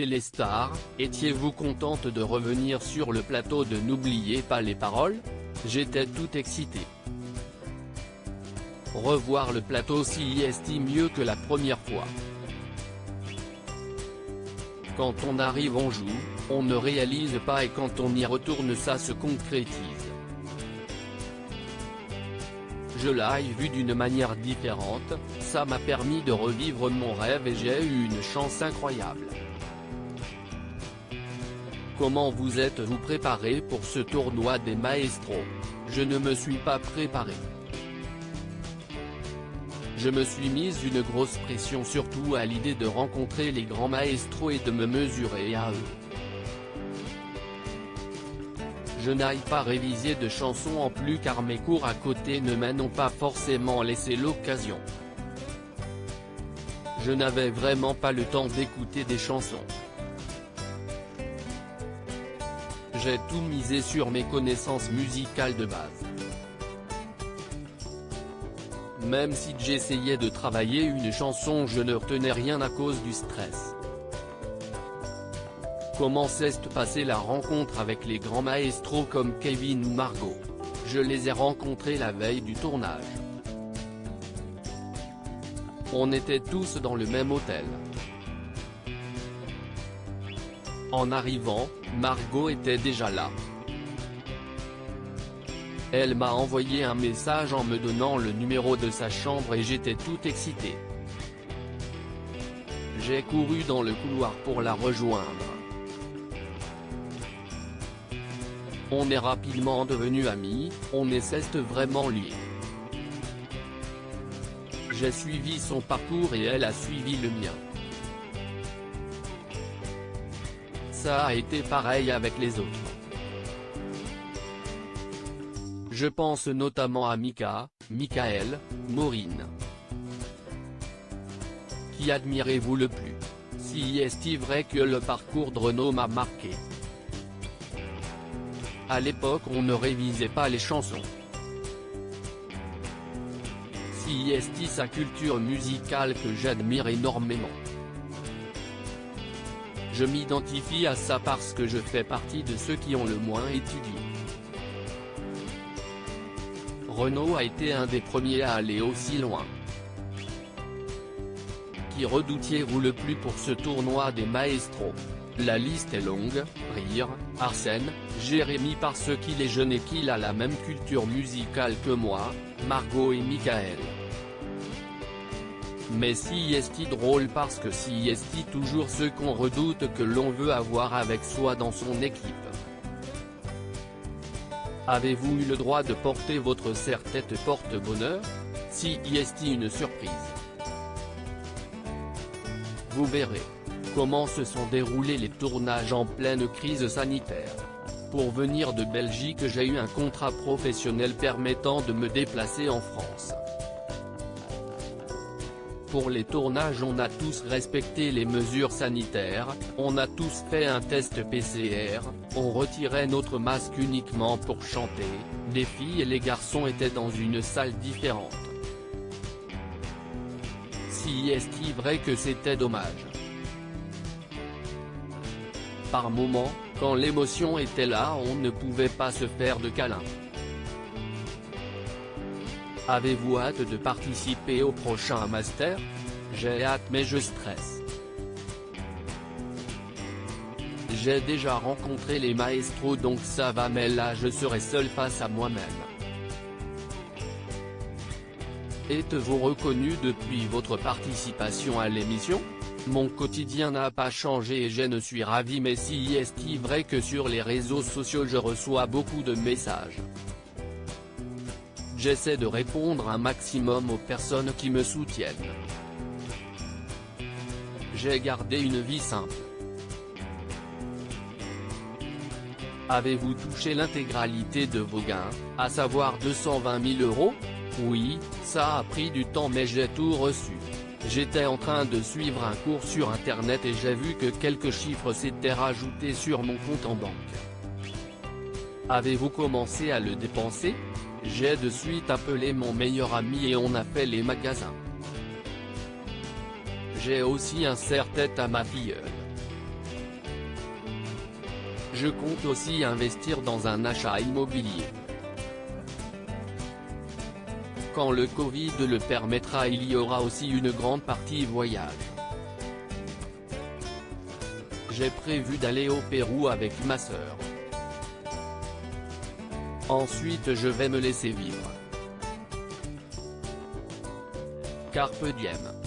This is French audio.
étiez les stars, étiez-vous contente de revenir sur le plateau de N'oubliez pas les paroles? J'étais tout excité. Revoir le plateau CIST mieux que la première fois. Quand on arrive on joue, on ne réalise pas et quand on y retourne ça se concrétise. Je l'ai vu d'une manière différente, ça m'a permis de revivre mon rêve et j'ai eu une chance incroyable. Comment vous êtes-vous préparé pour ce tournoi des maestros? Je ne me suis pas préparé. Je me suis mise une grosse pression surtout à l'idée de rencontrer les grands maestros et de me mesurer à eux. Je n'aille pas réviser de chansons en plus car mes cours à côté ne m'en ont pas forcément laissé l'occasion. Je n'avais vraiment pas le temps d'écouter des chansons. J'ai tout misé sur mes connaissances musicales de base. Même si j'essayais de travailler une chanson je ne retenais rien à cause du stress. Comment s'est passée la rencontre avec les grands maestros comme Kevin ou Margot? Je les ai rencontrés la veille du tournage. On était tous dans le même hôtel. En arrivant, Margot était déjà là. Elle m'a envoyé un message en me donnant le numéro de sa chambre et j'étais tout excité. J'ai couru dans le couloir pour la rejoindre. On est rapidement devenus amis, on s'est vraiment liés. J'ai suivi son parcours et elle a suivi le mien. Ça a été pareil avec les autres. Je pense notamment à Mika, Michael, Maureen. Qui admirez-vous le plus? Si est-il vrai que le parcours de Renaud m'a marqué? À l'époque on ne révisait pas les chansons. Si est sa culture musicale que j'admire énormément. Je m'identifie à ça parce que je fais partie de ceux qui ont le moins étudié. Renaud a été un des premiers à aller aussi loin. Qui redoutiez-vous le plus pour ce tournoi des maestros? La liste est longue, Rire, Arsène, Jérémy parce qu'il est jeune et qu'il a la même culture musicale que moi, Margot et Michael. Mais si est drôle parce que si est toujours ceux qu'on redoute que l'on veut avoir avec soi dans son équipe. Avez-vous eu le droit de porter votre serre-tête porte-bonheur? Si est une surprise. Vous verrez. Comment se sont déroulés les tournages en pleine crise sanitaire. Pour venir de Belgique j'ai eu un contrat professionnel permettant de me déplacer en France. Pour les tournages on a tous respecté les mesures sanitaires, on a tous fait un test PCR, on retirait notre masque uniquement pour chanter, les filles et les garçons étaient dans une salle différente. Si est-il vrai que c'était dommage? Par moments, quand l'émotion était là on ne pouvait pas se faire de câlins. Avez-vous hâte de participer au prochain master? J'ai hâte mais je stresse. J'ai déjà rencontré les maestros donc ça va mais là je serai seul face à moi-même. Êtes-vous reconnu depuis votre participation à l'émission? Mon quotidien n'a pas changé et je ne suis ravi mais si est-il vrai que sur les réseaux sociaux je reçois beaucoup de messages. J'essaie de répondre un maximum aux personnes qui me soutiennent. J'ai gardé une vie simple. Avez-vous touché l'intégralité de vos gains, à savoir 220 000 €? Oui, ça a pris du temps mais j'ai tout reçu. J'étais en train de suivre un cours sur internet et j'ai vu que quelques chiffres s'étaient rajoutés sur mon compte en banque. Avez-vous commencé à le dépenser? J'ai de suite appelé mon meilleur ami et on a fait les magasins. J'ai aussi un serre-tête à ma filleule. Je compte aussi investir dans un achat immobilier. Quand le Covid le permettra, il y aura aussi une grande partie voyage. J'ai prévu d'aller au Pérou avec ma sœur. Ensuite je vais me laisser vivre. Carpe diem.